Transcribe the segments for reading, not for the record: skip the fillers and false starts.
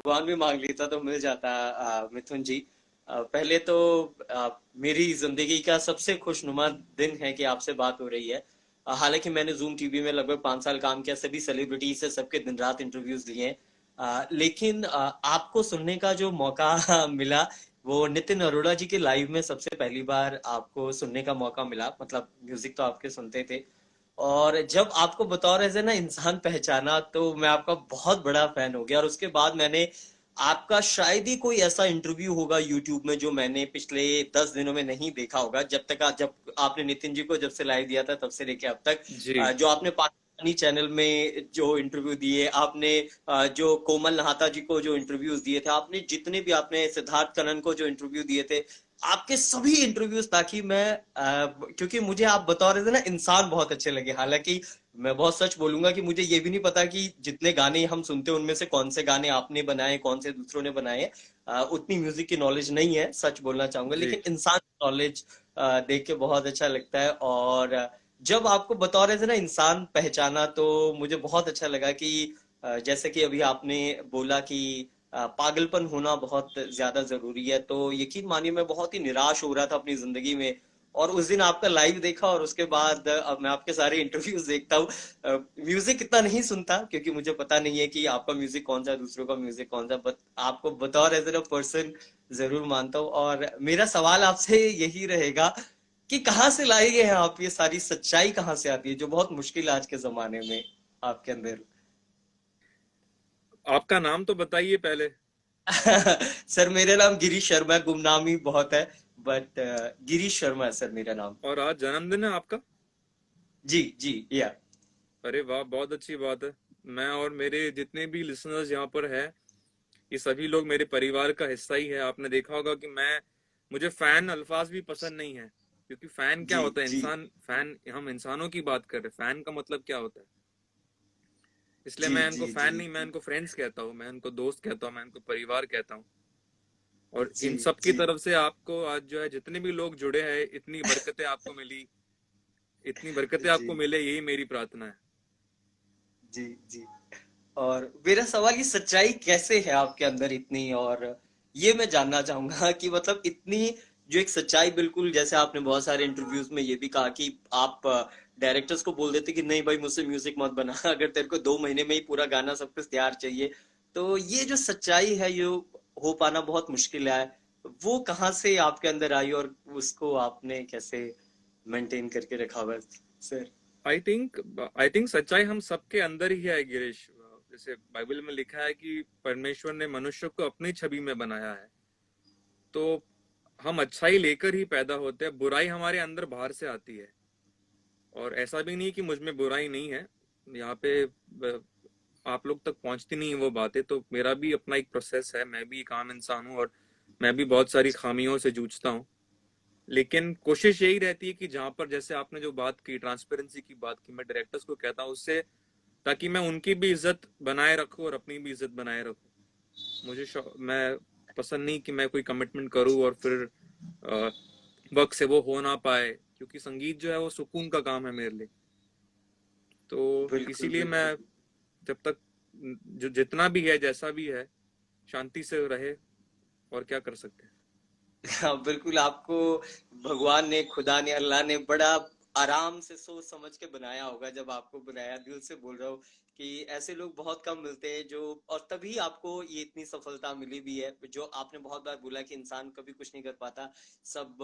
भगवान भी मांग लेता तो मिल जाता। मिथुन जी, पहले तो मेरी जिंदगी का सबसे खुशनुमा दिन है कि आपसे बात हो रही है। हालांकि मैंने जूम टीवी में लगभग 5 साल काम किया, सभी सेलिब्रिटी से सबके दिन रात इंटरव्यूज लिए हैं। लेकिन आपको सुनने का जो मौका मिला वो नितिन अरोड़ा जी के लाइव में सबसे पहली बार आपको सुनने का मौका मिला। मतलब म्यूजिक तो आपके सुनते थे, और जब आपको बतौर ऐसे ना इंसान पहचाना तो मैं आपका बहुत बड़ा फैन हो गया। और उसके बाद मैंने आपका शायद ही कोई ऐसा इंटरव्यू होगा यूट्यूब में जो मैंने पिछले 10 दिनों में नहीं देखा होगा। जब आपने नितिन जी को जब से लाइव दिया था तब से लेके अब तक, जी। जो आपने पाकिस्तानी चैनल में जो इंटरव्यू दिए आपने, जो कोमल नहाता जी को जो इंटरव्यूज दिए थे आपने, जितने भी आपने सिद्धार्थ कनन को जो इंटरव्यू दिए थे, आपके सभी इंटरव्यूज, ताकि मैं क्योंकि मुझे आप बतौर ऐसे ना इंसान बहुत अच्छे लगे। हालांकि मैं बहुत सच बोलूंगा कि मुझे ये भी नहीं पता कि जितने गाने हम सुनते हैं उनमें से कौन से गाने आपने बनाए, कौन से दूसरों ने बनाए। उतनी म्यूजिक की नॉलेज नहीं है, सच बोलना चाहूंगा। जी। लेकिन इंसान नॉलेज देख के बहुत अच्छा लगता है। और जब आपको बतौर ऐसे ना इंसान पहचाना तो मुझे बहुत अच्छा लगा कि जैसे कि अभी आपने बोला कि पागलपन होना बहुत ज्यादा जरूरी है। तो यकीन मानिए मैं बहुत ही निराश हो रहा था अपनी जिंदगी में, और उस दिन आपका लाइव देखा और उसके बाद अब मैं आपके सारे इंटरव्यूज देखता हूँ। म्यूजिक इतना नहीं सुनता क्योंकि मुझे पता नहीं है कि आपका म्यूजिक कौन सा है, दूसरों का म्यूजिक कौन सा, बट आपको बतौर एज ए पर्सन जरूर मानता हूँ। और मेरा सवाल आपसे यही रहेगा कि कहाँ से लाई हैं आप ये सारी सच्चाई, कहाँ से आती है जो बहुत मुश्किल है आज के जमाने में आपके अंदर। आपका नाम तो बताइए पहले। सर मेरा नाम गिरीश शर्मा है, गुमनामी बहुत है, बट गिरीश शर्मा है सर मेरा नाम। और आज जन्मदिन है आपका? जी जी, या। अरे वाह, बहुत अच्छी बात है। मैं और मेरे जितने भी लिसनर्स यहाँ पर है, ये सभी लोग मेरे परिवार का हिस्सा ही है। आपने देखा होगा कि मुझे फैन अल्फाज भी पसंद नहीं है, क्योंकि फैन क्या जी होता है? जी इंसान फैन, हम इंसानों की बात कर रहे हैं, फैन का मतलब क्या होता है? इसलिए जी मैं इनको जी जी फैन नहीं, मैं जी इनको फ्रेंड्स कहता हूँ, मैं इनको दोस्त कहता हूँ, मैं इनको परिवार कहता हूँ। और जी इन सब की जी तरफ से आपको आज जो है, जितने भी लोग जुड़े हैं, इतनी बरकतें आपको मिली, इतनी बरकतें जी आपको मिले, यही मेरी प्रार्थना है। जी जी। और मेरा सवाल, ये सच्चाई कैसे है आपके अंदर इतनी, और ये मैं जानना चाहूंगा कि मतलब इतनी जो एक सच्चाई, बिल्कुल जैसे आपने बहुत सारे इंटरव्यूज में ये भी कहा कि आप डायरेक्टर्स को बोल देते कि नहीं भाई मुझसे म्यूजिक मत बना, अगर तेरे को 2 महीने में ही पूरा गाना सब कुछ तैयार चाहिए। तो ये जो सच्चाई है, ये हो पाना बहुत मुश्किल है। वो कहाँ से आपके अंदर आई और उसको आपने कैसे मेंटेन करके रखा हुआ है सर? आई थिंक सच्चाई हम सबके अंदर ही है गिरीश। जैसे बाइबल में लिखा है कि परमेश्वर ने मनुष्य को अपनी छवि में बनाया है। तो हम अच्छाई लेकर ही पैदा होते हैं, बुराई हमारे अंदर बाहर से आती है। और ऐसा भी नहीं कि मुझ में बुराई नहीं है। यहाँ पे आप लोग तक पहुंचती नहीं है वो बातें, तो मेरा भी अपना एक प्रोसेस है, मैं भी एक आम इंसान हूँ, और मैं भी बहुत सारी खामियों से जूझता हूँ। लेकिन कोशिश यही रहती है कि जहां पर, जैसे आपने जो बात की, ट्रांसपेरेंसी की बात की, मैं डायरेक्टर्स को कहता हूँ उससे, ताकि मैं उनकी भी इज्जत बनाए रखूं और अपनी भी इज्जत बनाए रखूं। मैं पसंद नहीं कि मैं कोई कमिटमेंट करूं और फिर वक्त से वो हो ना पाए, क्योंकि संगीत जो है वो सुकून का काम है मेरे लिए। तो बिल्कुल इसीलिए मैं, बिल्कुल। जब तक जो जितना भी है, जैसा भी है, शांति से रहे, और क्या कर सकते हैं। हाँ बिल्कुल, आपको भगवान ने, खुदा ने, अल्लाह ने बड़ा आराम से सोच समझ के बनाया होगा जब आपको बनाया। दिल से बोल रहा हूँ कि ऐसे लोग बहुत कम मिलते हैं जो, और तभी आपको ये इतनी सफलता मिली भी है। जो आपने बहुत बार बोला कि इंसान कभी कुछ नहीं कर पाता, सब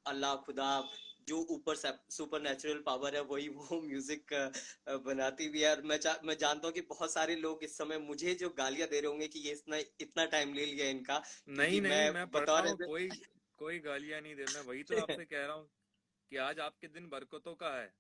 अल्लाह, खुदा, जो ऊपर सुपर नेचुरल पावर है वही वो म्यूजिक बनाती भी है। और मैं जानता हूँ कि बहुत सारे लोग इस समय मुझे जो गालियां दे रहे होंगे कि ये इतना इतना टाइम ले लिया इनका, नहीं क्योंकि मैं नहीं, मैं पढ़ रहा बतौर हूँ, कोई कोई गालियां नहीं दे, मैं वही तो आपसे कह रहा हूँ कि आज आपके दिन बरकतों का है।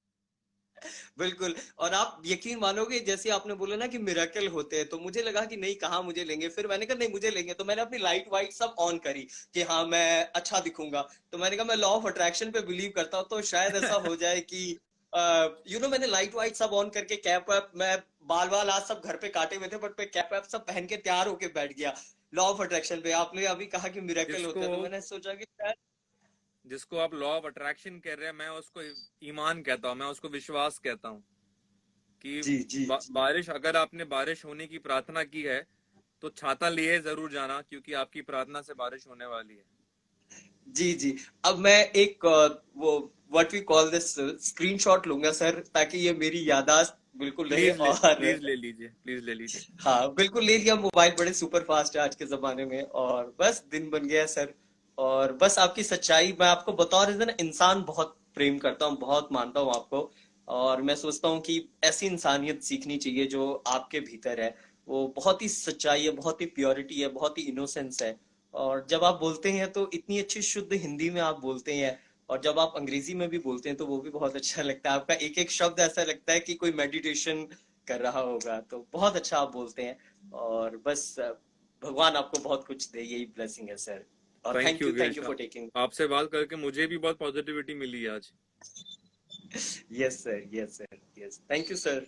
बिल्कुल। और आप यकीन मानोगे, जैसे आपने बोला ना कि मिरेकल होते हैं, तो मुझे लगा कि नहीं, कहाँ मुझे लेंगे। फिर मैंने कहा नहीं मुझे लेंगे, तो मैंने अपनी लाइट वाइट सब ऑन करी कि हाँ मैं अच्छा दिखूंगा। तो मैंने कहा मैं लॉ ऑफ अट्रैक्शन पे बिलीव करता हूँ, तो शायद ऐसा हो जाए कि मैंने लाइट वाइट सब ऑन करके, कैप वैप, मैं बाल वाल आज सब घर पे काटे हुए थे बट मैं कैप वैप सब पहन के तैयार होके बैठ गया लॉ ऑफ अट्रैक्शन पे। आपने अभी कहा कि मिरेकल होते जिसको हैं, तो मैंने सोचा कि शायद। जिसको आप लॉ ऑफ अट्रैक्शन कह रहे हैं, मैं उसको ईमान कहता हूँ, मैं उसको विश्वास कहता हूँ कि जी जी जी बारिश, अगर आपने बारिश होने की प्रार्थना की है, तो छाता लिए जरूर जाना, क्योंकि आपकी प्रार्थना से बारिश होने वाली है। जी जी। अब मैं एक वो what we call this screenshot लूंगा सर, ताकि ये मेरी याददाश्त बिल्कुल रहे। और प्लीज ले लीजिए, प्लीज ले लीजिए। हाँ बिल्कुल ले लिया। मोबाइल बड़े सुपर फास्ट है आज के जमाने में, और बस दिन बन गया है सर। और बस आपकी सच्चाई, मैं आपको बतौर ना इंसान बहुत प्रेम करता हूँ, बहुत मानता हूँ आपको। और मैं सोचता हूँ कि ऐसी इंसानियत सीखनी चाहिए जो आपके भीतर है। वो बहुत ही सच्चाई है, बहुत ही प्योरिटी है, बहुत ही इनोसेंस है। और जब आप बोलते हैं तो इतनी अच्छी शुद्ध हिंदी में आप बोलते हैं, और जब आप अंग्रेजी में भी बोलते हैं तो वो भी बहुत अच्छा लगता है। आपका एक एक शब्द ऐसा लगता है कि कोई मेडिटेशन कर रहा होगा। तो बहुत अच्छा आप बोलते हैं। और बस भगवान आपको बहुत कुछ दे, यही ब्लेसिंग है सर। और thank you thank Girish. You for taking. आपसे बात करके मुझे भी बहुत पॉजिटिविटी मिली आज। Yes sir, yes sir, yes, thank you sir.